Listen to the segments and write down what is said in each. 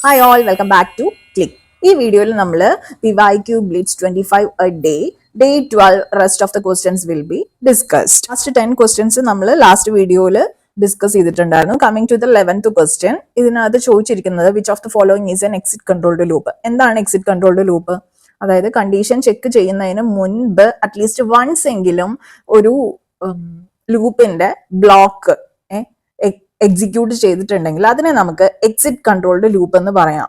Hi all, welcome back to Click. ഈ വീഡിയോയിൽ നമ്മൾ PYQ Blitz 25 a day, day 12 rest of the questions will be discussed. Last 10 questions നമ്മൾ last വീഡിയോയിൽ discuss ചെയ്തിട്ടുണ്ടായിരുന്നു. Coming to the 11th question, ഇതിനകത്ത് ചോദിച്ചിരിക്കുന്നത് which of the following is an exit controlled loop. എന്താണ് exit controlled loop? അതായത് condition check ചെയ്യുന്നതിന് മുൻപ് at least once എങ്കിലും ഒരു ലൂപ്പിന്റെ ബ്ലോക്ക് എക്സിക്യൂട്ട് ചെയ്തിട്ടുണ്ടെങ്കിൽ അതിനെ നമുക്ക് എക്സിറ്റ് കൺട്രോൾഡ് ലൂപ്പ് എന്ന് പറയാം.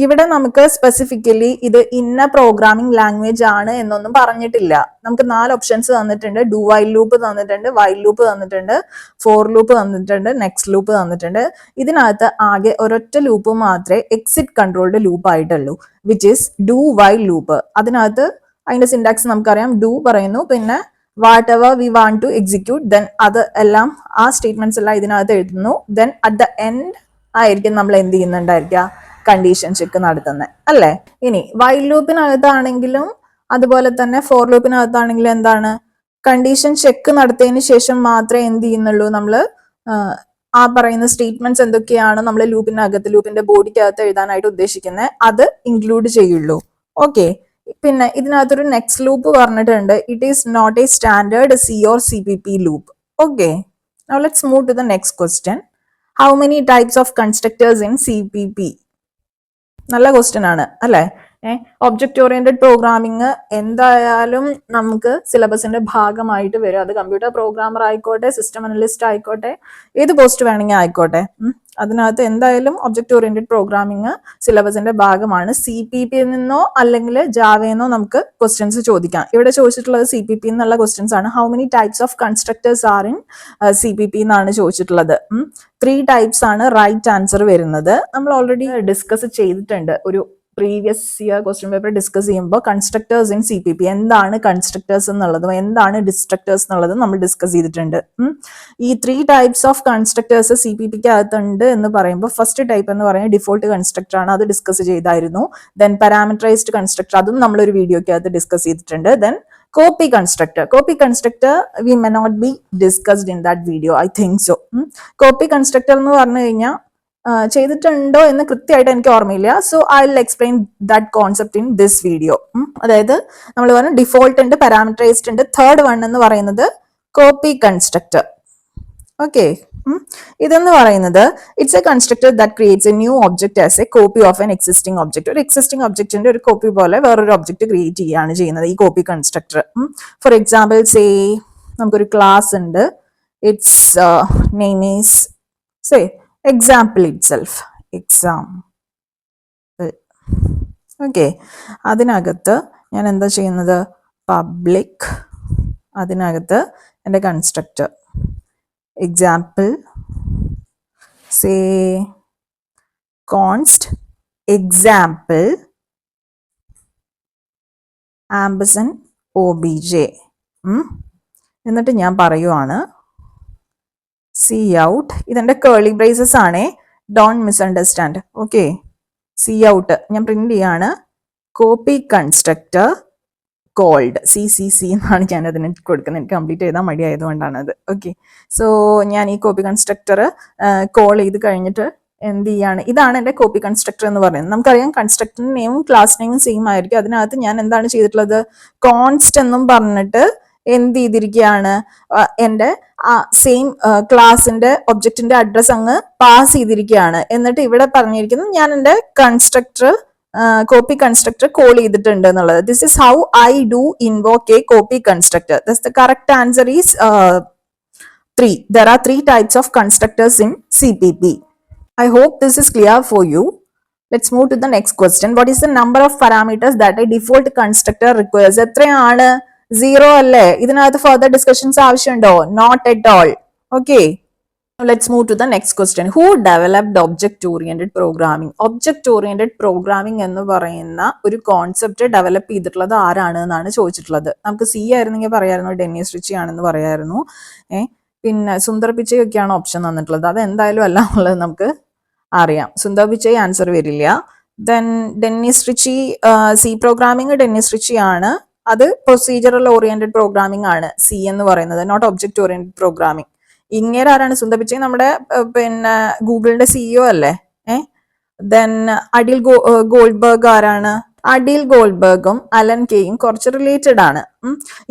ഇവിടെ നമുക്ക് സ്പെസിഫിക്കലി ഇത് ഇന്ന പ്രോഗ്രാമിംഗ് ലാംഗ്വേജ് ആണ് എന്നൊന്നും പറഞ്ഞിട്ടില്ല. നമുക്ക് 4 ഓപ്ഷൻസ് തന്നിട്ടുണ്ട്. ഡു വൈൽ ലൂപ്പ് തന്നിട്ടുണ്ട്, വൈൽ ലൂപ്പ് തന്നിട്ടുണ്ട്, ഫോർ ലൂപ്പ് തന്നിട്ടുണ്ട്, നെക്സ്റ്റ് ലൂപ്പ് തന്നിട്ടുണ്ട്. ഇതിനകത്ത് ആകെ ഒരൊറ്റ ലൂപ്പ് മാത്രമേ എക്സിറ്റ് കൺട്രോൾഡ് ലൂപ്പ് ആയിട്ടുള്ളൂ, which is do while loop. അതിനകത്ത് അതിന്റെ സിന്റാക്സ് നമുക്കറിയാം. ഡു പറയുന്നു, പിന്നെ whatever we want to execute, then അത് എല്ലാം ആ സ്റ്റേറ്റ്മെന്റ്സ് എല്ലാം ഇതിനകത്ത് എഴുതുന്നു. ദെൻ അറ്റ് ദ എൻഡ് ആയിരിക്കും നമ്മൾ എന്ത് ചെയ്യുന്നുണ്ടായിരിക്കുക, കണ്ടീഷൻ ചെക്ക് നടത്തുന്നത് അല്ലേ. ഇനി വൈൽ ലൂപ്പിനകത്താണെങ്കിലും അതുപോലെ തന്നെ ഫോർ ലൂപ്പിനകത്താണെങ്കിലും എന്താണ്, കണ്ടീഷൻ ചെക്ക് നടത്തിയതിന് ശേഷം മാത്രമേ എന്ത് ചെയ്യുന്നുള്ളൂ, നമ്മൾ ആ പറയുന്ന സ്റ്റേറ്റ്മെന്റ്സ് എന്തൊക്കെയാണ് നമ്മൾ ലൂപ്പിനകത്ത് ലൂപ്പിന്റെ ബോഡിക്കകത്ത് എഴുതാനായിട്ട് ഉദ്ദേശിക്കുന്നത് അത് ഇൻക്ലൂഡ് ചെയ്യുള്ളൂ. ഓക്കെ. പിന്നെ ഇതിനകത്തൊരു നെക്സ്റ്റ് ലൂപ്പ് പറഞ്ഞിട്ടുണ്ട്. It is not a standard C or CPP loop. Okay. Now let's move to the next question. How many types of constructors in CPP? നല്ല ക്വസ്റ്റ്യൻ ആണ് അല്ലേ. ഒബ്ജക്റ്റ് ഓറിയന്റഡ് പ്രോഗ്രാമിംഗ് എന്തായാലും നമുക്ക് സിലബസിന്റെ ഭാഗമായിട്ട് വരും. അത് കമ്പ്യൂട്ടർ പ്രോഗ്രാമർ ആയിക്കോട്ടെ, സിസ്റ്റം അനലിസ്റ്റ് ആയിക്കോട്ടെ, ഏത് പോസ്റ്റ് വേണമെങ്കിൽ ആയിക്കോട്ടെ, അതിനകത്ത് എന്തായാലും ഒബ്ജക്റ്റ് ഓറിയന്റഡ് പ്രോഗ്രാമിംഗ് സിലബസിന്റെ ഭാഗമാണ്. CPP നിന്നോ അല്ലെങ്കിൽ ജാവയെന്നോ നമുക്ക് ക്വസ്റ്റ്യൻസ് ചോദിക്കാം. ഇവിടെ ചോദിച്ചിട്ടുള്ളത് CPP എന്നുള്ള ക്വസ്റ്റ്യൻസ് ആണ്. How many types of constructors are in CPP എന്നാണ് ചോദിച്ചിട്ടുള്ളത്. 3 ടൈപ്സ് ആണ് റൈറ്റ് ആൻസർ വരുന്നത്. നമ്മൾ ഓൾറെഡി ഡിസ്കസ് ചെയ്തിട്ടുണ്ട് ഒരു previous year question paper discuss ചെയ്യുമ്പോൾ. കൺസ്ട്രക്ടേഴ്സ് ഇൻ CPP, എന്താണ് കൺസ്ട്രക്ടേഴ്സ് എന്നുള്ളതും എന്താണ് ഡിസ്ട്രക്ടേഴ്സ് എന്നുള്ളതും നമ്മൾ ഡിസ്കസ് ചെയ്തിട്ടുണ്ട്. ഈ 3 ടൈപ്സ് ഓഫ് കൺസ്ട്രക്ടേഴ്സ് CPPക്ക് അകത്തുണ്ട് എന്ന് പറയുമ്പോൾ ഫസ്റ്റ് ടൈപ്പ് എന്ന് പറയുന്നത് ഡിഫോൾട്ട് കൺസ്ട്രക്ടർ ആണ്. അത് ഡിസ്കസ് ചെയ്തായിരുന്നു. ദെൻ പാരാമീറ്ററൈസ്ഡ് കൺസ്ട്രക്ടർ, അതും നമ്മളൊരു വീഡിയോക്കകത്ത് ഡിസ്കസ് ചെയ്തിട്ടുണ്ട്. Then copy constructor. Copy constructor we may not be discussed in that video, I think so. Copy constructor എന്ന് പറഞ്ഞു കഴിഞ്ഞാൽ ചെയ്തിട്ടുണ്ടോ എന്ന് കൃത്യമായിട്ട് എനിക്ക് ഓർമ്മയില്ല. So I will explain that concept in this video. അതായത് നമ്മൾ പറഞ്ഞു ഡിഫോൾട്ട് ഉണ്ട്, പാരാമീറ്ററൈസ്ഡ് ഉണ്ട്. തേർഡ് വൺ എന്ന് പറയുന്നത് കോപ്പി കൺസ്ട്രക്ടർ. ഓക്കെ. ഇതെന്ന് പറയുന്നത് it's A constructor that creates A new object as A copy of N existing object. ഒരു എക്സിസ്റ്റിംഗ് ഒബ്ജക്റ്റിന്റെ ഒരു കോപ്പി പോലെ വേറൊരു ഒബ്ജക്ട് ക്രിയേറ്റ് ചെയ്യുകയാണ് ചെയ്യുന്നത് ഈ copy constructor. For example say നമുക്കൊരു ക്ലാസ് ഉണ്ട്. Its name is say example itself, example. Okay. അതിനകത്ത് ഞാൻ എന്താ ചെയ്യുന്നത്, പബ്ലിക്, അതിനകത്ത് എൻ്റെ constructor example say const example ampersand OBJ. എന്നിട്ട് ഞാൻ പറയുവാണ് സി ഔട്ട്. ഇതെന്റെ കേർലി ബ്രേസസ് ആണേ, don't misunderstand. Okay. Cout ഞാൻ പ്രിന്റ് ചെയ്യാണ്. കോപ്പി കൺസ്ട്രക്ടർ കോൾഡ് CCC എന്നാണ് ഞാൻ അതിന് കൊടുക്കുന്നത്. എനിക്ക് കംപ്ലീറ്റ് ചെയ്താൽ മടി ആയതുകൊണ്ടാണ് അത്. ഓക്കെ. സോ ഞാൻ ഈ കോപ്പി കൺസ്ട്രക്ടർ കോൾ ചെയ്ത് കഴിഞ്ഞിട്ട് എന്ത് ചെയ്യാണ്, ഇതാണ് എൻ്റെ കോപ്പി കൺസ്ട്രക്ടർ എന്ന് പറയുന്നത്. നമുക്കറിയാം കൺസ്ട്രക്ടറിന്റെ നെയിമും ക്ലാസ് നെയിമും സെയിം ആയിരിക്കും. അതിനകത്ത് ഞാൻ എന്താണ് ചെയ്തിട്ടുള്ളത്, കോൺസ്റ്റ് എന്നും പറഞ്ഞിട്ട് എന്ത് ചെയ്തിരിക്കുകയാണ്, എൻ്റെ സെയിം ക്ലാസിന്റെ ഒബ്ജക്റ്റിന്റെ അഡ്രസ് അങ്ങ് പാസ് ചെയ്തിരിക്കുകയാണ്. എന്നിട്ട് ഇവിടെ പറഞ്ഞിരിക്കുന്നത് ഞാൻ എൻ്റെ കൺസ്ട്രക്ടർ കോപ്പി കൺസ്ട്രക്ടർ കോൾ ചെയ്തിട്ടുണ്ട് എന്നുള്ളത്. This is how I do invoke A copy constructor. The correct answer is 3. There are 3 types of constructors in CPP. I hope this is clear for you. Let's move to the next question. What is the number of parameters that a default constructor requires? എത്രയാണ്? 0 അല്ലേ. ഇതിനകത്ത് further discussions ആവശ്യമുണ്ടോ? Not at all. Okay. Let's move to the next question. Who developed object oriented programming? Object oriented programming എന്ന് പറയുന്ന ഒരു concept develop ചെയ്തിട്ടുള്ളത് ആരാണ് എന്നാണ് ചോദിച്ചിട്ടുള്ളത്. നമുക്ക് C ആയിരുന്നെങ്കിൽ പറയായിരുന്നു ഡെന്നിസ് റിച്ചി ആണെന്ന് പറയായിരുന്നു. പിന്നെ സുന്ദർ പിച്ചയൊക്കെയാണ് ഓപ്ഷൻ തന്നിട്ടുള്ളത്. അത് എന്തായാലും അല്ല എന്നുള്ളത് നമുക്ക് അറിയാം. സുന്ദർ പിച്ചൈ ആൻസർ വരില്ല. Then Dennis Ritchie, C programming Dennis Ritchie ആണ്. അത് പ്രൊസീജറൽ ഓറിയന്റഡ് പ്രോഗ്രാമിംഗ് ആണ് C എന്ന് പറയുന്നത്, നോട്ട് ഒബ്ജക്റ്റ് ഓറിയന്റഡ് പ്രോഗ്രാമിംഗ്. ഇങ്ങനെ ആരാണ്, സുന്ദർ പിച്ചൈ നമ്മുടെ പിന്നെ ഗൂഗിളിന്റെ CEO അല്ലേ. ദെൻ അഡിൽ ഗോൾഡ്ബർഗ് ആരാണ്? അഡിൽ ഗോൾഡ്ബർഗും അലൻ കെയും കുറച്ച് റിലേറ്റഡ് ആണ്.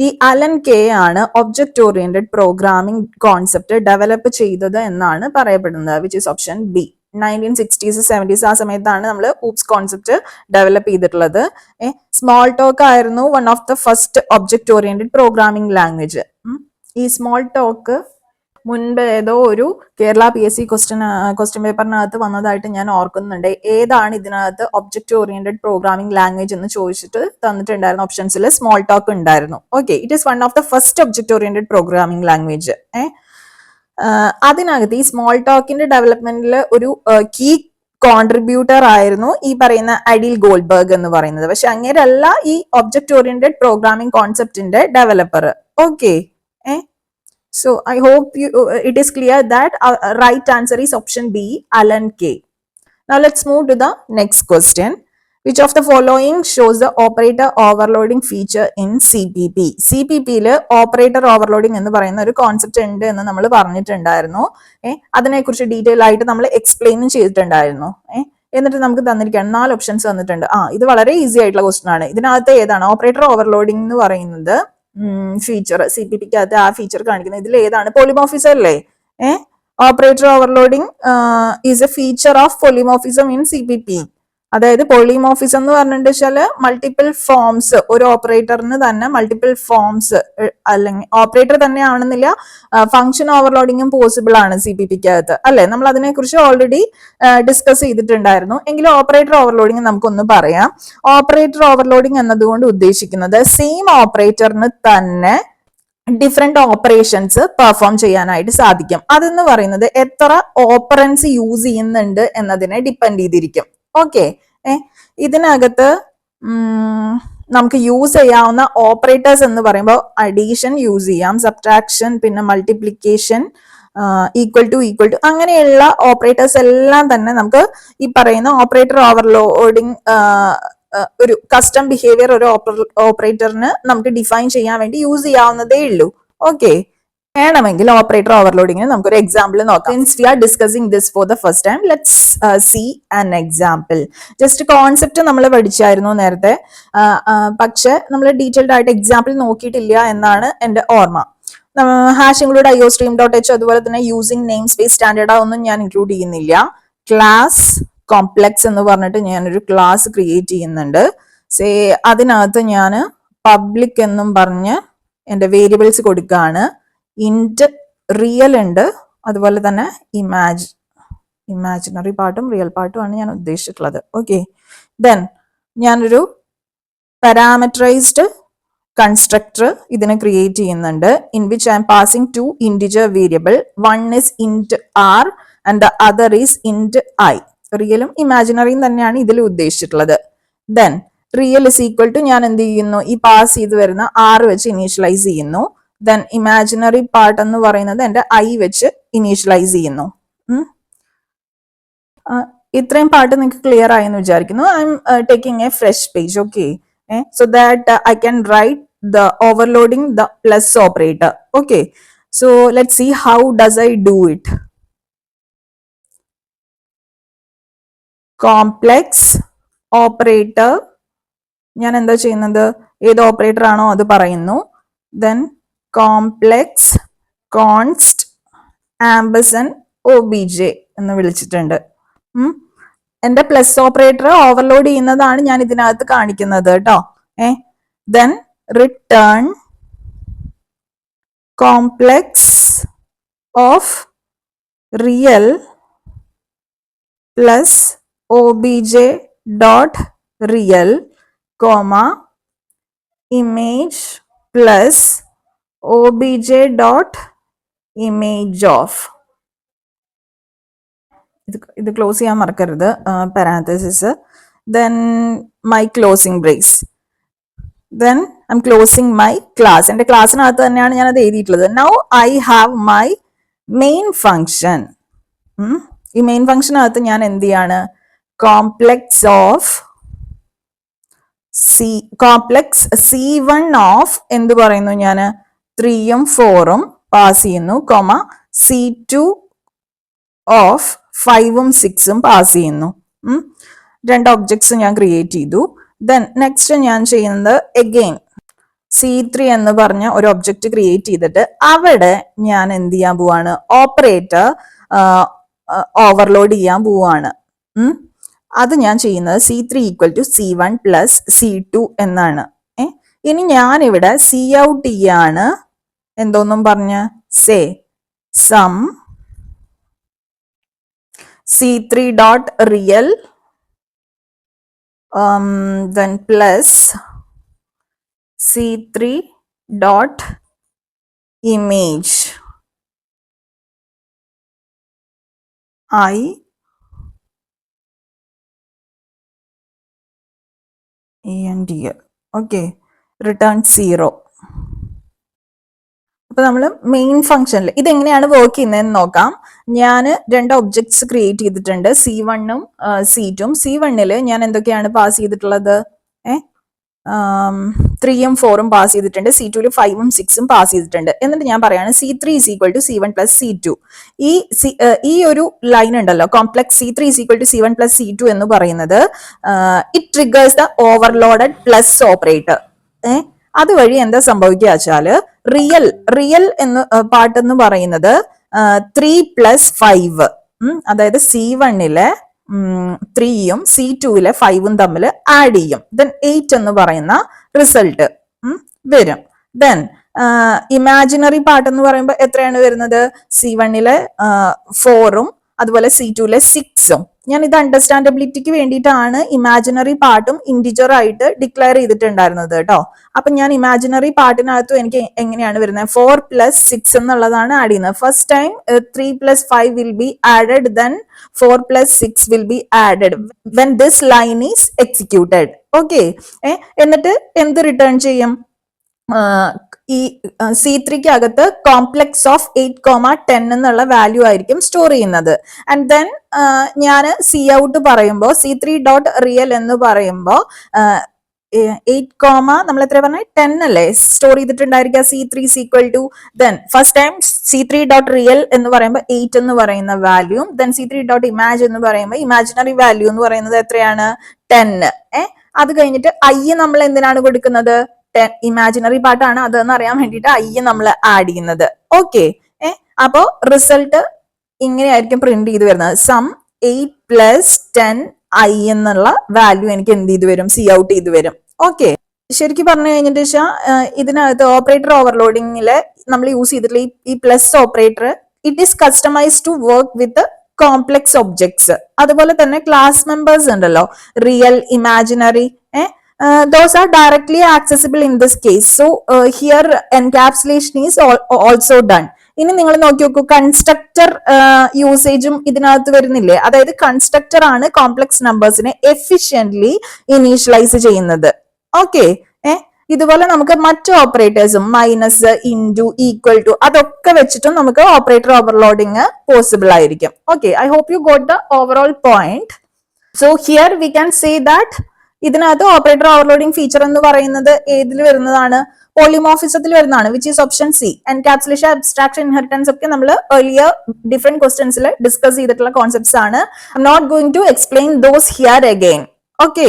ഈ അലൻ കെ ആണ് object oriented programming concept develop ചെയ്തത് എന്നാണ് പറയപ്പെടുന്നത്, which is option B. 1960s 70s ആ സമയത്താണ് നമ്മൾ ഊപ്സ് കോൺസെപ്റ്റ് ഡെവലപ്പ് ചെയ്തിട്ടുള്ളത്. സ്മോൾ ടോക്ക് ആയിരുന്നു one of the first object oriented programming language. ഈ സ്മോൾ ടോക്ക് മുൻപ് ഏതോ ഒരു കേരള PSC ക്വസ്റ്റ്യൻ പേപ്പറിനകത്ത് വന്നതായിട്ട് ഞാൻ ഓർക്കുന്നുണ്ട്. ഏതാണ് ഇതിനകത്ത് ഒബ്ജക്റ്റ് ഓറിയന്റഡ് പ്രോഗ്രാമിംഗ് ലാംഗ്വേജ് എന്ന് ചോദിച്ചിട്ട് തന്നിട്ടുണ്ടായിരുന്നു. ഓപ്ഷൻസിൽ സ്മോൾ ടോക്ക് ഉണ്ടായിരുന്നു. Okay, it is one of the first object oriented programming language. അതിനകത്ത് ഈ സ്മോൾ ടോക്കിന്റെ ഡെവലപ്മെന്റിൽ ഒരു കീ കോൺട്രിബ്യൂട്ടർ ആയിരുന്നു ഈ പറയുന്ന അഡിൽ ഗോൾഡ്ബർഗ് എന്ന് പറയുന്നത്. പക്ഷെ അങ്ങനെയല്ല ഈ ഒബ്ജക്റ്റ് ഓറിയന്റഡ് പ്രോഗ്രാമിംഗ് കോൺസെപ്റ്റിന്റെ developer. Okay, so I hope it is clear that right answer is option B, Alan Kay. Now let's move to the next question. Which of the following shows the operator overloading feature in CPP? CPP-ൽ operator overloading എന്ന് പറയുന്ന ഒരു concept ഉണ്ട് എന്ന് നമ്മൾ പറഞ്ഞിട്ടുണ്ടായിരുന്നു. അതിനെക്കുറിച്ച് detail ആയിട്ട് നമ്മൾ എക്സ്പ്ലെയിനും ചെയ്തിട്ടുണ്ടായിരുന്നു. എന്നിട്ട് നമുക്ക് തന്നിരിക്കുകയാണ് 4 ഓപ്ഷൻസ് തന്നിട്ടുണ്ട്. ഇത് വളരെ ഈസി ആയിട്ടുള്ള ക്വസ്റ്റൻ ആണ്. ഇതിനകത്ത് ഏതാണ് ഓപ്പറേറ്റർ ഓവർലോഡിംഗ് എന്ന് പറയുന്നത് ഫീച്ചർ? CPP-ക്കകത്ത് ആ ഫീച്ചർ കാണിക്കുന്നത് ഇതിൽ ഏതാണ്? പോളിമോർഫിസം അല്ലേ? Operator overloading is A feature of polymorphism in CPP. അതായത് പോളിമോർഫിസം എന്ന് പറഞ്ഞിട്ട് വെച്ചാൽ മൾട്ടിപ്പിൾ ഫോംസ്, ഒരു ഓപ്പറേറ്ററിന് തന്നെ മൾട്ടിപ്പിൾ ഫോംസ്, അല്ലെങ്കിൽ ഓപ്പറേറ്റർ തന്നെ ആണെന്നില്ല, ഫംഗ്ഷൻ ഓവർലോഡിങ്ങും പോസിബിൾ ആണ് CPP-ക്കകത്ത് അല്ലെ? നമ്മൾ അതിനെ കുറിച്ച് ഓൾറെഡി ഡിസ്കസ് ചെയ്തിട്ടുണ്ടായിരുന്നു. എങ്കിലും ഓപ്പറേറ്റർ ഓവർലോഡിങ് നമുക്കൊന്ന് പറയാം. ഓപ്പറേറ്റർ ഓവർലോഡിങ് എന്നതുകൊണ്ട് ഉദ്ദേശിക്കുന്നത് സെയിം ഓപ്പറേറ്ററിന് തന്നെ ഡിഫറെന്റ് ഓപ്പറേഷൻസ് പെർഫോം ചെയ്യാനായിട്ട് സാധിക്കും. അതെന്ന് പറയുന്നത് എത്ര ഓപ്പറൻസ് യൂസ് ചെയ്യുന്നുണ്ട് എന്നതിനെ ഡിപ്പെൻഡ് ചെയ്തിരിക്കും. ഓക്കെ, ഇതിനകത്ത് നമുക്ക് യൂസ് ചെയ്യാവുന്ന ഓപ്പറേറ്റേഴ്സ് എന്ന് പറയുമ്പോൾ അഡീഷൻ യൂസ് ചെയ്യാം, സബ്ട്രാക്ഷൻ, പിന്നെ മൾട്ടിപ്ലിക്കേഷൻ, ഈക്വൽ ടു അങ്ങനെയുള്ള ഓപ്പറേറ്റേഴ്സ് എല്ലാം തന്നെ നമുക്ക് ഈ പറയുന്ന ഓപ്പറേറ്റർ ഓവർലോഡിങ് ഒരു കസ്റ്റം ബിഹേവിയർ ഒരു ഓപ്പറേറ്ററിന് നമുക്ക് ഡിഫൈൻ ചെയ്യാൻ വേണ്ടി യൂസ് ചെയ്യാവുന്നതേ ഉള്ളൂ. ഓക്കെ, വേണമെങ്കിൽ ഓപ്പറേറ്റർ ഓവർലോഡിങ്ങിന് നമുക്കൊരു എക്സാമ്പിൾ നോക്കാം. Since we are discussing this for the first time, let's see an example. Just concept നമ്മൾ പഠിച്ചായിരുന്നു നേരത്തെ, പക്ഷെ നമ്മൾ ഡീറ്റെയിൽഡ് ആയിട്ട് എക്സാമ്പിൾ നോക്കിയിട്ടില്ല എന്നാണ് എൻ്റെ ഓർമ്മ. ഹാഷ് ഇൻക്ലൂഡ് IOStream.h അതുപോലെ തന്നെ യൂസിങ് നെയിം സ്പേസ് സ്റ്റാൻഡേർഡ് ഒന്നും ഞാൻ ഇൻക്ലൂഡ് ചെയ്യുന്നില്ല. ക്ലാസ് കോംപ്ലക്സ് എന്ന് പറഞ്ഞിട്ട് ഞാനൊരു ക്ലാസ് ക്രിയേറ്റ് ചെയ്യുന്നുണ്ട്. അതിനകത്ത് ഞാൻ പബ്ലിക് എന്നും പറഞ്ഞ് എൻ്റെ വേരിയബിൾസ് കൊടുക്കുകയാണ്. ഇൻറ്റ് റിയൽ ഉണ്ട്, അതുപോലെ തന്നെ ഇമാജിനറി പാർട്ടും റിയൽ പാർട്ടും ആണ് ഞാൻ ഉദ്ദേശിച്ചിട്ടുള്ളത്. ഓക്കെ, ദെൻ ഞാനൊരു പാരാമീറ്ററൈസ്ഡ് കൺസ്ട്രക്ടർ ഇതിനെ ക്രിയേറ്റ് ചെയ്യുന്നുണ്ട്. In which I'm passing 2 integer variable. One is int R and the other is int I. റിയലും ഇമാജിനറിയും തന്നെയാണ് ഇതിൽ ഉദ്ദേശിച്ചിട്ടുള്ളത്. Then real is equal to ഞാൻ എന്ത് ചെയ്യുന്നു, ഈ പാസ് ചെയ്ത് വരുന്ന ആർ വെച്ച് ഇനീഷ്യലൈസ് ചെയ്യുന്നു. ദെൻ ഇമാജിനറി പാർട്ട് എന്ന് പറയുന്നത് എൻ്റെ ഐ വെച്ച് ഇനീഷ്യലൈസ് ചെയ്യുന്നു. ഇത്രയും പാർട്ട് നിങ്ങൾക്ക് ക്ലിയർ ആയി എന്ന് വിചാരിക്കുന്നു. I am taking A fresh page. Okay, so that I can write the overloading the plus operator. Okay, so let's see how does I do it. Complex operator, ഞാൻ എന്താ ചെയ്യുന്നത്, ഏത് ഓപ്പറേറ്റർ ആണോ അത് പറയുന്നു. then complex const ampersand obj എന്ന് വിളിച്ചിട്ടുണ്ട്. എന്റെ പ്ലസ് ഓപ്പറേറ്റർ ഓവർലോഡ് ചെയ്യുന്നതാണ് ഞാൻ ഇതിനകത്ത് കാണിക്കുന്നത് കേട്ടോ. Then return complex of real plus obj dot real comma image plus obj dot image of. ഇത് ക്ലോസ് ചെയ്യാൻ മറക്കരുത്, parenthesis. Then my closing brace. Then I M closing my class. എൻ്റെ ക്ലാസ്സിനകത്ത് തന്നെയാണ് ഞാൻ അത് എഴുതിയിട്ടുള്ളത്. Now I have my main function. ഈ main ഫംഗ്ഷനകത്ത് ഞാൻ എന്ത് ചെയ്യാണ്, കോംപ്ലക്സ് C1 ഓഫ് എന്ത് പറയുന്നു, ഞാൻ 3ഉം 4ഉം പാസ് ചെയ്യുന്നു, കോമ C2 ഓഫ് 5ഉം 6ഉം പാസ് ചെയ്യുന്നു. രണ്ട് ഒബ്ജക്ട്സ് ഞാൻ ക്രിയേറ്റ് ചെയ്തു. ദെൻ നെക്സ്റ്റ് ഞാൻ ചെയ്യുന്നത് അഗെയിൻ C3 എന്ന് പറഞ്ഞ ഒരു ഒബ്ജക്റ്റ് ക്രിയേറ്റ് ചെയ്തിട്ട് അവിടെ ഞാൻ എന്ത് ചെയ്യാൻ പോവാണ്, ഓപ്പറേറ്റർ ഓവർലോഡ് ചെയ്യാൻ പോവാണ്. അത് ഞാൻ ചെയ്യുന്നത് C3 = C1 + C2 എന്നാണ്. ഇനി ഞാൻ ഇവിടെ സി ഔട്ട് ചെയ്യാണ്. എന്തോന്നും പറഞ്ഞ say sum C3.real then plus C3.image I and here. Okay, return 0. അപ്പൊ നമ്മൾ മെയിൻ ഫംഗ്ഷനിൽ ഇതെങ്ങനെയാണ് വർക്ക് ചെയ്യുന്നതെന്ന് നോക്കാം. ഞാൻ രണ്ട് ഒബ്ജക്ട്സ് ക്രിയേറ്റ് ചെയ്തിട്ടുണ്ട്, C1ഉം C2ഉം. C1ൽ ഞാൻ എന്തൊക്കെയാണ് പാസ് ചെയ്തിട്ടുള്ളത്, 3ഉം 4ഉം പാസ് ചെയ്തിട്ടുണ്ട്. C2ൽ 5ഉം 6ഉം പാസ് ചെയ്തിട്ടുണ്ട്. എന്നിട്ട് ഞാൻ പറയാണ് C3 = C1 + C2. ഈ ഒരു ലൈൻ ഉണ്ടല്ലോ, കോംപ്ലക്സ് C3 = C1 + C2 എന്ന് പറയുന്നത് it triggers the overloaded plus operator. അതുവഴി എന്താ സംഭവിക്കുക വെച്ചാല് റിയൽ എന്ന് പാർട്ട് എന്ന് പറയുന്നത് 3 + 5, അതായത് C1ലെ 3ഉം C2ലെ 5ഉം തമ്മിൽ ആഡ് ചെയ്യും. ദെൻ 8 എന്ന് പറയുന്ന റിസൾട്ട് വരും. ദെൻ ഇമാജിനറി പാർട്ട് എന്ന് പറയുമ്പോൾ എത്രയാണ് വരുന്നത്, C1ലെ 4ഉം അതുപോലെ C2ലെ 6ഉം. ഞാൻ ഇത് അണ്ടർസ്റ്റാൻഡബിലിറ്റിക്ക് വേണ്ടിയിട്ടാണ് ഇമാജിനറി പാർട്ടും ഇന്റിജർ ആയിട്ട് ഡിക്ലെയർ ചെയ്തിട്ടുണ്ടായിരുന്നത് കേട്ടോ. അപ്പൊ ഞാൻ ഇമാജിനറി പാർട്ടിനകത്തും എനിക്ക് എങ്ങനെയാണ് വരുന്നത്, 4 + 6 എന്നുള്ളതാണ് ആഡ് ചെയ്യുന്നത്. First time 3 + 5 will be added, then 4 + 6 will be added when this line is executed. Okay, എന്നിട്ട് എന്ത് റിട്ടേൺ ചെയ്യും, ഈ C3ക്ക് അകത്ത് കോംപ്ലക്സ് ഓഫ് 8, 10 എന്നുള്ള വാല്യൂ ആയിരിക്കും സ്റ്റോർ ചെയ്യുന്നത്. ആൻഡ് ദെൻ ഞാൻ സി ഔട്ട് പറയുമ്പോൾ C3.real എന്ന് പറയുമ്പോൾ 8, നമ്മൾ എത്ര പറഞ്ഞ 10 അല്ലേ സ്റ്റോർ ചെയ്തിട്ടുണ്ടായിരിക്കുക C3 = then first time C3.real എന്ന് പറയുമ്പോൾ 8 എന്ന് പറയുന്ന വാല്യൂ, ദെൻ C3.image എന്ന് പറയുമ്പോൾ ഇമാജിനറി വാല്യൂ എന്ന് പറയുന്നത് എത്രയാണ് 10. അത് കഴിഞ്ഞിട്ട് I നമ്മൾ എന്തിനാണ് കൊടുക്കുന്നത്, ഇമാജിനറി പാർട്ടാണ് അതെന്ന് അറിയാൻ വേണ്ടിയിട്ട് I നമ്മൾ ആഡ് ചെയ്യുന്നത്. ഓക്കെ, അപ്പോ റിസൾട്ട് ഇങ്ങനെയായിരിക്കും പ്രിന്റ് ചെയ്ത് വരുന്നത്. സം 8 + 10 I എന്നുള്ള വാല്യൂ എനിക്ക് എന്ത് ചെയ്ത് വരും, സി ഔട്ട് ചെയ്ത് വരും. ഓക്കെ, ശരിക്കും പറഞ്ഞു കഴിഞ്ഞിട്ട് ഇതിനകത്ത് ഓപ്പറേറ്റർ ഓവർലോഡിങ്ങില് നമ്മൾ യൂസ് ചെയ്തിട്ടുള്ള ഈ plus operator it is customise to work with complex objects. അതുപോലെ തന്നെ ക്ലാസ് മെമ്പേഴ്സ് ഉണ്ടല്ലോ, real, imaginary, those are directly accessible in this case. So here encapsulation is also done. ഇനി നിങ്ങൾ നോക്കി നോക്കൂ, കൺസ്ട്രക്ടർ യൂസേജും ഇതിനകത്ത് വരുന്നില്ലേ, അതായത് കൺസ്ട്രക്ടർ ആണ് കോംപ്ലക്സ് നമ്പേഴ്സിനെ എഫിഷ്യന്റ്ലി ഇനീഷ്യലൈസ് ചെയ്യുന്നത്. ഓക്കെ, ഇതുപോലെ നമുക്ക് മറ്റു ഓപ്പറേറ്റേഴ്സും മൈനസ്, ഇൻറ്റു, ഈക്വൽ ടു അതൊക്കെ വെച്ചിട്ടും നമുക്ക് ഓപ്പറേറ്റർ ഓവർലോഡിങ് പോസിബിൾ ആയിരിക്കും. Okay, I hope you got the overall point. So here we can say that ഇതിനകത്ത് ഓപ്പറേറ്റർ ഓവർലോഡിംഗ് ഫീച്ചർ എന്ന് പറയുന്നത് ഏതിൽ വരുന്നതാണ്, പോളിമോർഫിസത്തിൽ വരുന്നതാണ്, which is option C. Encapsulation, abstraction, inheritance ഒക്കെ നമ്മൾ ഏർലിയർ ഡിഫറെന്റ് ക്വസ്റ്റ്യൻസിൽ ഡിസ്കസ് ചെയ്തിട്ടുള്ള കോൺസെപ്റ്റ്സ് ആണ്. I am not going to explain those here again. Okay,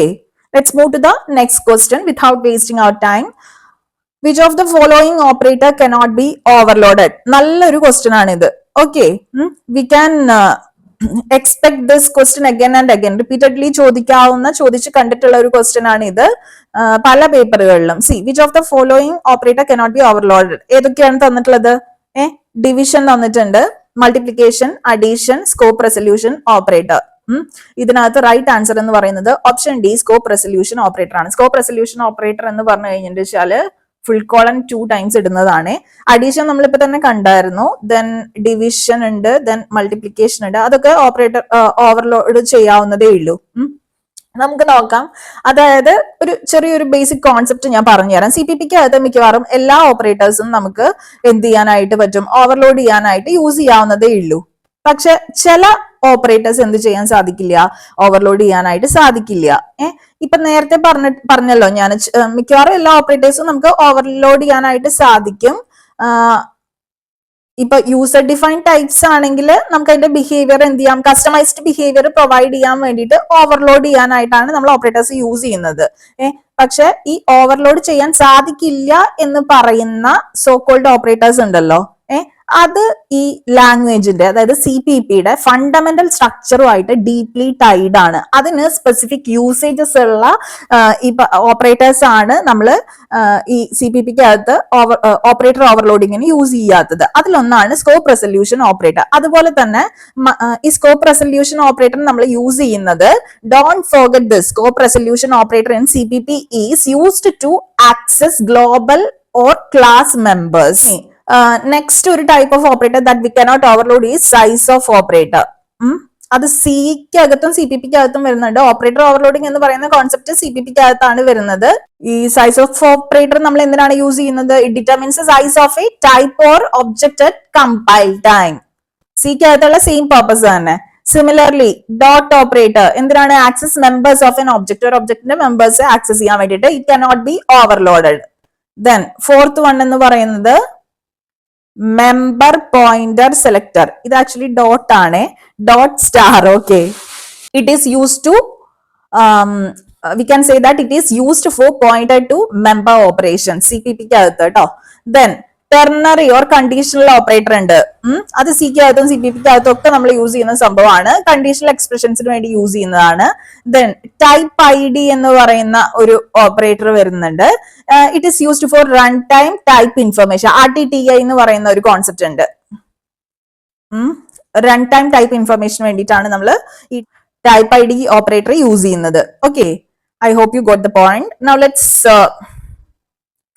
let's move to the next question without wasting our time. Which of the following operator cannot be overloaded? നല്ലൊരു question ആണ് ഇത്. Okay, we can expect this question again and again, repeatedly ചോദിച്ച് കണ്ടിട്ടുള്ള ഒരു question ആണ് ഇത് പല പേപ്പറുകളിലും. C, which of the following operator cannot be overloaded? ഏതൊക്കെയാണ് തന്നിട്ടുള്ളത്? ഡിവിഷൻ തന്നിട്ടുണ്ട്, multiplication, addition, scope resolution operator. ഇതിനകത്ത് റൈറ്റ് ആൻസർ എന്ന് പറയുന്നത് option D, scope resolution operator ആണ്. സ്കോപ്പ് റെസൊല്യൂഷൻ ഓപ്പറേറ്റർ എന്ന് പറഞ്ഞു കഴിഞ്ഞിട്ട് വെച്ചാല് ഫുൾ കോളൻ 2 ടൈംസ് ഇടുന്നതാണ്. അഡീഷൻ നമ്മളിപ്പോ തന്നെ കണ്ടായിരുന്നു, ദെൻ ഡിവിഷൻ ഉണ്ട്, ദെൻ മൾട്ടിപ്ലിക്കേഷൻ ഉണ്ട്. അതൊക്കെ ഓപ്പറേറ്റർ ഓവർലോഡ് ചെയ്യാവുന്നതേ ഉള്ളൂ. നമുക്ക് നോക്കാം. അതായത് ഒരു ചെറിയൊരു ബേസിക് കോൺസെപ്റ്റ് ഞാൻ പറഞ്ഞുതരാം. CPPക്ക് അകത്ത് മിക്കവാറും എല്ലാ ഓപ്പറേറ്റേഴ്സും നമുക്ക് എന്ത് ചെയ്യാനായിട്ട് പറ്റും, ഓവർലോഡ് ചെയ്യാനായിട്ട് യൂസ് ചെയ്യാവുന്നതേ ഉള്ളൂ. പക്ഷെ ചില ഓപ്പറേറ്റേഴ്സ് എന്ത് ചെയ്യാൻ സാധിക്കില്ല, ഓവർലോഡ് ചെയ്യാനായിട്ട് സാധിക്കില്ല. ഇപ്പൊ നേരത്തെ പറഞ്ഞല്ലോ ഞാൻ, മിക്കവാറും എല്ലാ ഓപ്പറേറ്റേഴ്സും നമുക്ക് ഓവർലോഡ് ചെയ്യാനായിട്ട് സാധിക്കും. ഇപ്പൊ യൂസർ ഡിഫൈൻഡ് ടൈപ്സ് ആണെങ്കിൽ നമുക്ക് അതിന്റെ ബിഹേവിയർ എന്ത് ചെയ്യാം, കസ്റ്റമൈസ്ഡ് ബിഹേവിയർ പ്രൊവൈഡ് ചെയ്യാൻ വേണ്ടിയിട്ട് ഓവർലോഡ് ചെയ്യാനായിട്ടാണ് നമ്മൾ ഓപ്പറേറ്റേഴ്സ് യൂസ് ചെയ്യുന്നത്. പക്ഷെ ഈ ഓവർലോഡ് ചെയ്യാൻ സാധിക്കില്ല എന്ന് പറയുന്ന സോ കോൾഡ് ഓപ്പറേറ്റേഴ്സ് ഉണ്ടല്ലോ, അത് ഈ ലാംഗ്വേജിന്റെ അതായത് CPP-യുടെ ഫണ്ടമെന്റൽ സ്ട്രക്ചറുമായിട്ട് ഡീപ്ലി ടൈഡ് ആണ്. അതിന് സ്പെസിഫിക് യൂസേജസ് ഉള്ള ഈ ഓപ്പറേറ്റേഴ്സ് ആണ് നമ്മൾ ഈ CPP-ക്ക് അകത്ത് ഓപ്പറേറ്റർ ഓവർലോഡിങ്ങിന് യൂസ് ചെയ്യാത്തത്. അതിലൊന്നാണ് സ്കോപ്പ് റെസൊല്യൂഷൻ ഓപ്പറേറ്റർ. അതുപോലെ തന്നെ ഈ സ്കോപ്പ് റെസൊല്യൂഷൻ ഓപ്പറേറ്റർ നമ്മൾ യൂസ് ചെയ്യുന്നത്, don't forget this, scope resolution operator in CPP is used to access global or class members. Next ഒരു type of operator that we cannot overload ഈ size of operator. അത് സിക്ക് അകത്തും CPP-ക്ക് അകത്തും വരുന്നുണ്ട്. Operator overloading എന്ന് പറയുന്ന കോൺസെപ്റ്റ് CPP-ക്ക് അകത്താണ് വരുന്നത്. ഈ സൈസ് ഓഫ് ഓപ്പറേറ്റർ നമ്മൾ എന്തിനാണ് യൂസ് ചെയ്യുന്നത്? It determines size of a type or object at compile time. സിക്ക് അകത്തുള്ള സെയിം പർപ്പസ് തന്നെ. സിമിലർലി ഡോട്ട് ഓപ്പറേറ്റർ എന്തിനാണ്? Access members of an object, ഒരു ഒബ്ജക്റ്റിന്റെ മെമ്പേഴ്സ് ആക്സസ് ചെയ്യാൻ വേണ്ടിയിട്ട്. It cannot be overloaded. Then fourth one എന്ന് പറയുന്നത് മെമ്പർ പോയിന്റർ സെലക്ടർ. ഇത് ആക്ച്വലി ഡോട്ട് ആണ്, dot star. Okay, it is used to we can say that it is used for pointer to member operation CPP-ക്ക് അകത്ത് കേട്ടോ. Then ternary or conditional operator ഉണ്ട്. അത് സിക്ക് അകത്തും CPP-ക്ക് അകത്തും ഒക്കെ നമ്മൾ യൂസ് ചെയ്യുന്ന സംഭവമാണ്. കണ്ടീഷണൽ എക്സ്പ്രഷൻസിന് വേണ്ടി യൂസ് ചെയ്യുന്നതാണ്. ദെൻ ടൈപ്പ് ID എന്ന് പറയുന്ന ഒരു ഓപ്പറേറ്റർ വരുന്നുണ്ട്. It is used for run time type information. RTTI എന്ന് പറയുന്ന ഒരു കോൺസെപ്റ്റ് ഉണ്ട്. റൺ ടൈം ടൈപ്പ് ഇൻഫർമേഷന് വേണ്ടിയിട്ടാണ് നമ്മൾ ഈ ടൈപ്പ് ID ഓപ്പറേറ്റർ യൂസ് ചെയ്യുന്നത്. Okay, I hope you got the point. Now let's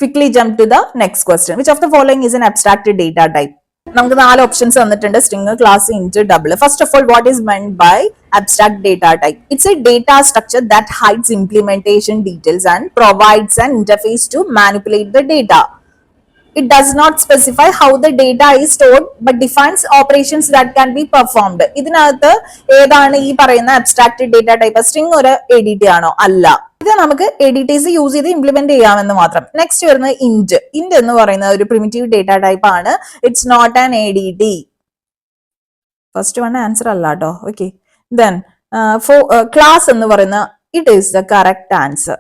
quickly jump to the next question. Which of the following is an abstracted data type? നമുക്ക് 4 options തന്നിട്ടുണ്ട്: string, class, int, double. First of all, what is meant by abstract data type? It's a data structure that hides implementation details and provides an interface to manipulate the data. It does not specify how the data is stored but defines operations that can be performed. ഇതിനകത്ത് ഏതാണ് ഈ പറയുന്ന അബ്സ്ട്രാക്റ്റഡ് data type? String ഒരു ADT ആണോ? അല്ല. ഇത് നമുക്ക് ADTs use ചെയ്ത് ഇംപ്ലിമെന്റ് ചെയ്യാമെന്ന് മാത്രം. നെക്സ്റ്റ് വരുന്നത് ഇന്റ്. ഇന്റ് എന്ന് പറയുന്ന ഒരു പ്രിമിറ്റീവ് ഡേറ്റ ടൈപ്പ് ആണ്. It's not an ADT. First one answer അല്ല കേട്ടോ. ഓക്കെ, ദെൻ ക്ലാസ് എന്ന് പറയുന്ന it is the correct answer.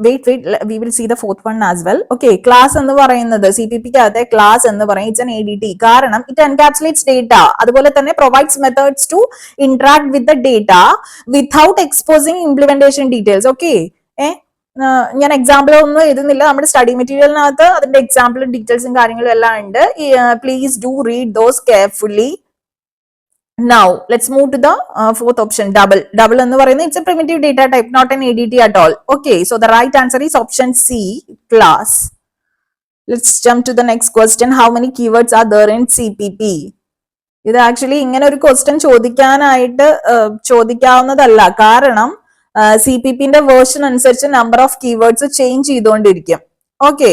wait we will see the fourth one as well. Okay, class എന്ന് പറയുന്നത് CPP-ക്ക് അകത്തെ ക്ലാസ് എന്ന് പറയും ഇറ്റ്സ് an ADT. കാരണം it encapsulates data. അതുപോലെ തന്നെ provides methods to interact with the data without exposing implementation details. Okay, ഞാൻ example ഒന്നും എഴുതുന്നില്ല. നമ്മുടെ സ്റ്റഡി മെറ്റീരിയലിനകത്ത് അതിന്റെ എക്സാമ്പിളും ഡീറ്റെയിൽസും കാര്യങ്ങളും എല്ലാം ഉണ്ട്. Please do read those carefully. Now let's move to the fourth option, double. Double എന്ന് പറയുന്നത് it's a primitive data type, not an ADT at all. Okay, so the right answer is option C, class. Let's jump to the next question. How many keywords are there in CPP? ഇത് actually ഇങ്ങനെ ഒരു question ചോദിക്കാവുന്നതല്ല. കാരണം CPP-ന്റെ version അനുസരിച്ച് number of keywords change ചെയ്തുകൊണ്ടിരിക്കും. Okay,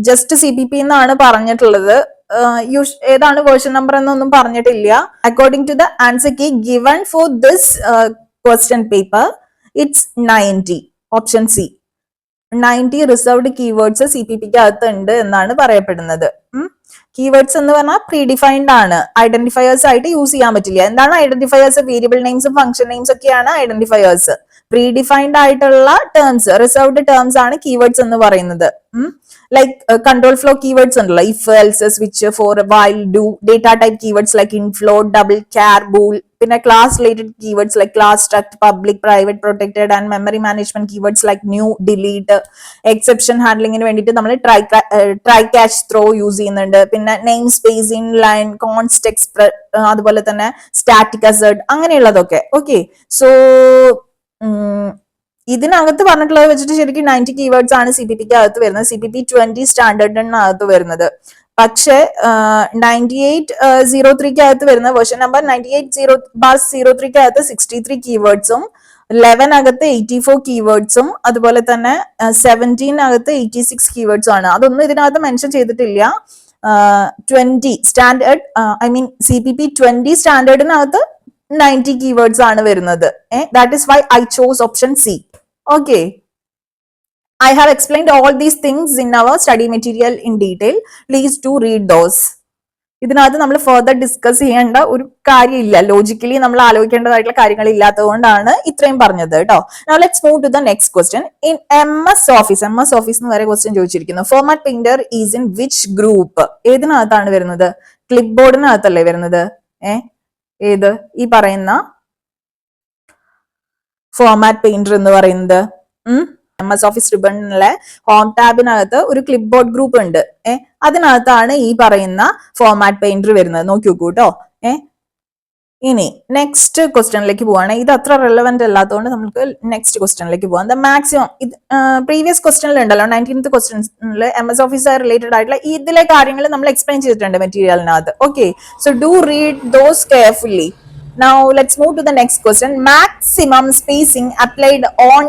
just CPP എന്നാണ് പറഞ്ഞിട്ടുള്ളത്. ഏതാണ് വേർഷൻ നമ്പർ എന്നൊന്നും പറഞ്ഞിട്ടില്ല. According to the answer key given for this question paper, it's 90. Option C. 90 reserved keywords CPP-ക്ക് അകത്ത് ഉണ്ട് എന്നാണ് പറയപ്പെടുന്നത്. കീവേഡ്സ് എന്ന് പറഞ്ഞാൽ പ്രീ ഡിഫൈൻഡ് ആണ്, ഐഡന്റിഫയേഴ്സ് ആയിട്ട് യൂസ് ചെയ്യാൻ പറ്റില്ല. എന്താണ് ഐഡന്റിഫയേഴ്സ്? വേരിയബിൾ നെയിംസും ഫംഗ്ഷൻ നെയിംസ് ഒക്കെയാണ് ഐഡന്റിഫയേഴ്സ്. പ്രീ ഡിഫൈൻഡ് ആയിട്ടുള്ള ടേംസ്, റിസർവ്ഡ് ടേംസ് ആണ് കീവേഡ്സ് എന്ന് പറയുന്നത്. ലൈക്ക് കൺട്രോൾ ഫ്ലോ കീവേഡ്സ് ഉണ്ടല്ലോ, if, else, switch, for, while, do. Data type keywords like int float, double, char, bool. പിന്നെ class related keywords like class, struct, public, private, protected and memory management keywords like new, delete. Exception ഹാൻഡ്ലിങ്ങിന് വേണ്ടിയിട്ട് നമ്മൾ try catch throw use ചെയ്യുന്നുണ്ട്. പിന്നെ namespace, inline, const express, അതുപോലെ തന്നെ static assert, അങ്ങനെയുള്ളതൊക്കെ. Okay, so ഇതിനകത്ത് പറഞ്ഞിട്ടുള്ളത് വെച്ചിട്ട് ശരിക്കും 90 കീവേഡ്സ് ആണ് CPP-ക്ക് അകത്ത് വരുന്നത്. CPP 20 സ്റ്റാൻഡേർഡിനകത്ത് വരുന്നത്. പക്ഷെ 9803-ക്ക് അകത്ത് വരുന്ന വേർഷൻ നമ്പർ 98/03-ക്ക് അകത്ത് 63 കീവേഡ്സും 11 അകത്ത് 84 കീവേഡ്സും അതുപോലെ തന്നെ 17 അകത്ത് 86 കീവേഡ്സും ആണ്. അതൊന്നും ഇതിനകത്ത് മെൻഷൻ ചെയ്തിട്ടില്ല. 20 സ്റ്റാൻഡേർഡ്, CPP 20 സ്റ്റാൻഡേർഡിനകത്ത് 90 keywords ആണ് വരുന്നത്. That is why I chose option C. Okay, I have explained all these things in our study material in detail. Please do read those. ഇതിനകത്ത് നമ്മൾ ഫർദർ ഡിസ്കസ് ചെയ്യേണ്ട ഒരു കാര്യമില്ല, ലോജിക്കലി നമ്മൾ ആലോചിക്കേണ്ടതായിട്ടുള്ള കാര്യങ്ങൾ ഇല്ലാത്തതുകൊണ്ടാണ് ഇത്രയും പറഞ്ഞത് കേട്ടോ. Now let's move to the next question. In MS Office എന്ന് വരെ ക്വസ്റ്റ്യൻ ചോദിച്ചിരിക്കുന്നു. Format painter is in which group? ഏതിനകത്താണ് വരുന്നത്? ക്ലിപ്പ് ബോർഡിനകത്തല്ലേ വരുന്നത്? ഏത് ഈ പറയുന്ന ഫോർമാറ്റ് പെയിന്റർ എന്ന് പറയുന്നത്? MS ഓഫീസ് റിബണിലെ ഹോം ടാബിനകത്ത് ഒരു ക്ലിപ്പ് ബോർഡ് ഗ്രൂപ്പ് ഉണ്ട്. അതിനകത്താണ് ഈ പറയുന്ന ഫോർമാറ്റ് പെയിന്റർ വരുന്നത്. നോക്കി നോക്കൂ കേട്ടോ. ഇനി നെക്സ്റ്റ് ക്വസ്റ്റ്യനിലേക്ക് പോവാണ്. ഇത് അത്ര റെലവെന്റ് അല്ലാത്തതുകൊണ്ട് നമുക്ക് നെക്സ്റ്റ് ക്വസ്റ്റ്യനിലേക്ക് പോവാം. ദ മാക്സിമം പ്രീവിയസ് ക്വസ്റ്റ്യനിൽ ഉണ്ടല്ലോ 19th ക്വസ്റ്റ്യനിൽ MS ഓഫീസ് റിലേറ്റഡ് ആയിട്ടുള്ള ഇതിലെ കാര്യങ്ങൾ നമ്മൾ എക്സ്പ്ലെയിൻ ചെയ്തിട്ടുണ്ട് മെറ്റീരിയലിനകത്ത്. Okay, so do read those carefully. Now let's move to the next question. Maximum spacing applied on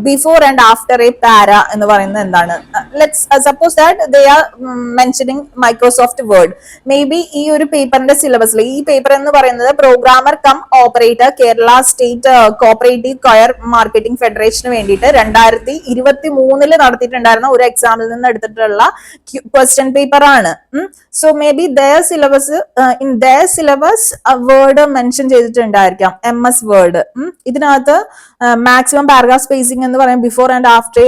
before and after a para എന്ന് പറയുന്നത് എന്താണ്? Let's suppose that they are mentioning Microsoft Word. Maybe ഈ ഒരു പേപ്പറിന്റെ സിലബസിൽ ഈ paper എന്ന് പറയുന്നത് programmer cum operator Kerala state cooperative coir marketing ഫെഡറേഷന് വേണ്ടിയിട്ട് 2023 നടത്തിയിട്ടുണ്ടായിരുന്ന ഒരു എക്സാമിൽ നിന്ന് എടുത്തിട്ടുള്ള ക്വസ്റ്റ്യൻ പേപ്പർ ആണ്. So maybe their syllabus in their syllabus Word mention ചെയ്തിട്ടുണ്ടായിരിക്കാം, MS വേർഡ്. ഇതിനകത്ത് മാക്സിമം പാരഗ്രാഫ് സ്പേസിംഗ് എന്ന് പറയുന്നത് ബിഫോർ ആൻഡ് ആഫ്റ്റർ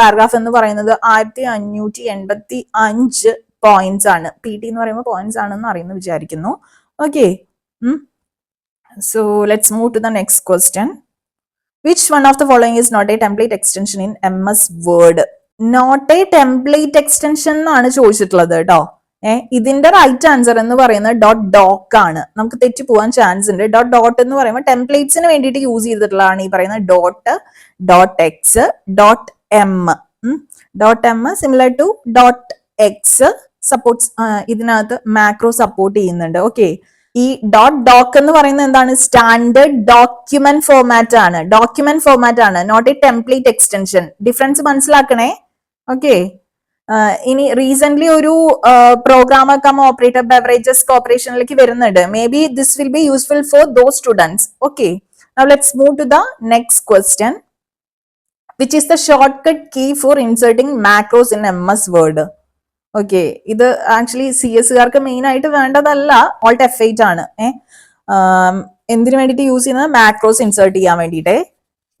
പാരഗ്രാഫ് എന്ന് പറയുന്നത് 1585 പോയിന്റ്സ് ആണ്. PT എന്ന് പറയുമ്പോൾ പോയിന്റ്സ് ആണെന്ന് അറിയുന്നു വിചാരിക്കുന്നു. Okay, so let's move to the next question. Which one of the following is not a template extension in MS word? Not a template extension എന്നാണ് ചോദിച്ചിട്ടുള്ളത് കേട്ടോ. ഇതിന്റെ റൈറ്റ് ആൻസർ എന്ന് പറയുന്നത് .doc ആണ്. നമുക്ക് തെറ്റി പോകാൻ ചാൻസ് ഉണ്ട്. .dot എന്ന് പറയുമ്പോൾ ടെംപ്ലേറ്റ്സിന് വേണ്ടിയിട്ട് യൂസ് ചെയ്തിട്ടുള്ളതാണ് ഈ പറയുന്നത് .x .m. .m similar to .x supports. ഇതിനകത്ത് മാക്രോ സപ്പോർട്ട് ചെയ്യുന്നുണ്ട്. ഓക്കെ, ഈ .doc എന്ന് പറയുന്നത് എന്താണ്? സ്റ്റാൻഡേർഡ് ഡോക്യുമെന്റ് ഫോർമാറ്റ് ആണ്, not a template extension. Difference മനസ്സിലാക്കണേ. ഓക്കെ, ഇനി റീസെന്റ് ഒരു പ്രോഗ്രാമർ കം ഓപ്പറേറ്റർ ബെവറേജസ് കോർപ്പറേഷനിലേക്ക് വരുന്നുണ്ട്. Maybe this will be useful for those students. Okay, now let's move to the next question. Which is the shortcut key for inserting macros in MS Word? Okay, ഇത് actually CS കാർക്ക് main ആയിട്ട് വേണ്ടതല്ല, Alt F8 ആണ്. എന്തിനു വേണ്ടിയിട്ട് use ചെയ്യുന്നത്? Macros insert ചെയ്യാൻ വേണ്ടിയിട്ട്.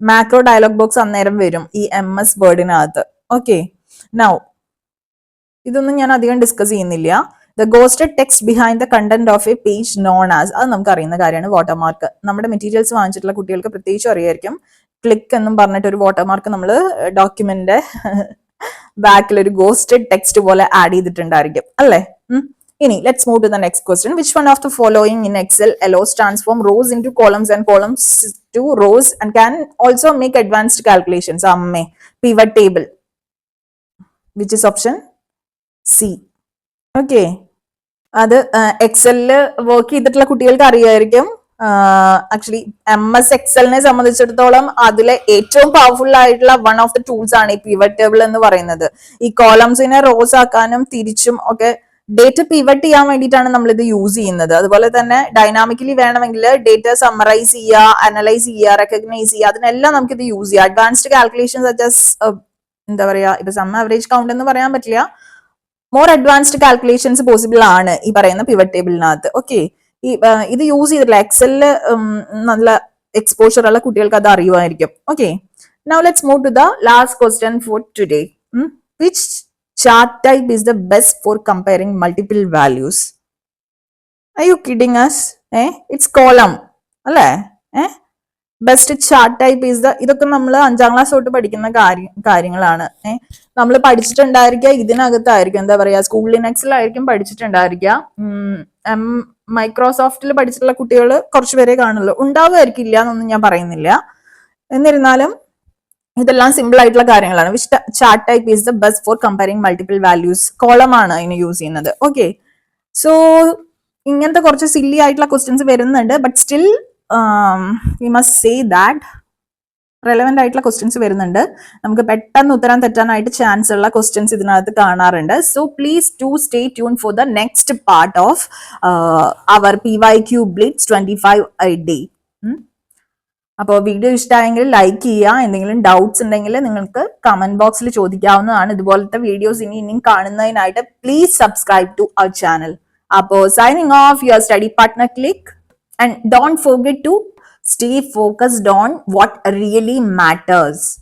Macro dialogue box അന്നേരം വരും ഈ MS വേർഡിനകത്ത്. ഓക്കെ, നൗ ഇതൊന്നും ഞാൻ അധികം ഡിസ്കസ് ചെയ്യുന്നില്ല. The ghosted text behind the content of A page known as, അത് നമുക്ക് അറിയുന്ന കാര്യമാണ് വാട്ടർമാർക്ക്. നമ്മുടെ മെറ്റീരിയൽസ് വാങ്ങിച്ചിട്ടുള്ള കുട്ടികൾക്ക് പ്രത്യേകിച്ചും അറിയായിരിക്കും. ക്ലിക്ക് എന്നും പറഞ്ഞിട്ട് ഒരു വാട്ടർമാർക്ക് നമ്മൾ ഡോക്യുമെന്റിന്റെ ബാക്കിൽ ഒരു ഗോസ്റ്റഡ് ടെക്സ്റ്റ് പോലെ ആഡ് ചെയ്തിട്ടുണ്ടായിരിക്കും അല്ലേ. ഇനി let's move to the next question. Which one of the following in Excel allows transform rows into columns and columns to rows and can also make advanced calculations? അമ്മേ, pivot table. Which is option C. Okay, അത് എക്സലില് work ചെയ്തിട്ടുള്ള കുട്ടികൾക്ക് അറിയായിരിക്കും. Actually MS എക്സലിനെ സംബന്ധിച്ചിടത്തോളം അതിലെ ഏറ്റവും powerful ആയിട്ടുള്ള one of the tools ആണ് ഈ പിവറ്റ് ടേബിൾ എന്ന് പറയുന്നത്. ഈ കോളംസിനെ റോസ് ആക്കാനും തിരിച്ചും ഒക്കെ ഡേറ്റ പിവറ്റ് ചെയ്യാൻ വേണ്ടിയിട്ടാണ് നമ്മൾ ഇത് യൂസ് ചെയ്യുന്നത്. അതുപോലെ തന്നെ ഡൈനാമിക്കലി വേണമെങ്കിൽ ഡേറ്റ സമ്മറൈസ് ചെയ്യുക, അനലൈസ് ചെയ്യുക, റെക്കഗ്നൈസ് ചെയ്യുക, അതിനെല്ലാം നമുക്ക് ഇത് യൂസ് ചെയ്യാം. അഡ്വാൻസ്ഡ് കാൽക്കുലേഷൻ എന്താ പറയാ, ഇപ്പൊ സം ആവറേജ് കൗണ്ട് എന്ന് പറയാൻ പറ്റില്ല, മോർ അഡ്വാൻസ്ഡ് കാൽക്കുലേഷൻസ് പോസിബിൾ ആണ് ഈ പറയുന്ന പിവറ്റ് ടേബിളിനകത്ത്. ഓക്കെ, ഇത് യൂസ് ചെയ്തിട്ടില്ല എക്സലില് നല്ല എക്സ്പോഷർ ഉള്ള കുട്ടികൾക്ക് അത് അറിയുമായിരിക്കും. Okay, now let's move to the last question for today. Which chart type is the best for comparing multiple values? Are you kidding us? It's column അല്ലേ? Best chart type is the, ഇതൊക്കെ നമ്മൾ 5ാം class തൊട്ട് പഠിക്കുന്ന കാര്യങ്ങളാണ്. നമ്മൾ പഠിച്ചിട്ടുണ്ടായിരിക്കുക ഇതിനകത്തായിരിക്കും, എന്താ പറയാ, school ലിനക്സിലായിരിക്കും പഠിച്ചിട്ടുണ്ടായിരിക്കുക. മൈക്രോസോഫ്റ്റിൽ പഠിച്ചിട്ടുള്ള കുട്ടികൾ കുറച്ചു പേരെ കാണുള്ളൂ, ഉണ്ടാവുമായിരിക്കും, ഇല്ല എന്നൊന്നും ഞാൻ പറയുന്നില്ല. എന്നിരുന്നാലും ഇതെല്ലാം സിമ്പിൾ ആയിട്ടുള്ള കാര്യങ്ങളാണ്. Which chart type is the best for comparing multiple values? കോളമാണ് അതിന് യൂസ് ചെയ്യുന്നത്. ഓക്കെ, സോ ഇങ്ങനത്തെ കുറച്ച് സില്ലി ആയിട്ടുള്ള ക്വസ്റ്റ്യൻസ് വരുന്നുണ്ട്. But still we must say that relevant ആയിട്ടുള്ള ക്വസ്റ്റ്യൻസ് വരുന്നുണ്ട്. നമുക്ക് പെട്ടെന്ന് ഉത്തരം തെറ്റാനായിട്ട് ചാൻസ് ഉള്ള ക്വസ്റ്റ്യൻസ് ഇതിനകത്ത് കാണാറുണ്ട്. So please to stay tune for the next part of our PYQ Blitz 25 a day. അപ്പോൾ വീഡിയോ ഇഷ്ടമായെങ്കിൽ ലൈക്ക് ചെയ്യുക. എന്തെങ്കിലും ഡൗട്ട്സ് ഉണ്ടെങ്കിൽ നിങ്ങൾക്ക് കമന്റ് ബോക്സിൽ ചോദിക്കാവുന്നതാണ്. ഇതുപോലത്തെ വീഡിയോസ് ഇനിയും കാണുന്നതിനായിട്ട് please subscribe to our channel. Apo signing off, your study partner Click. And don't forget to stay focused on what really matters.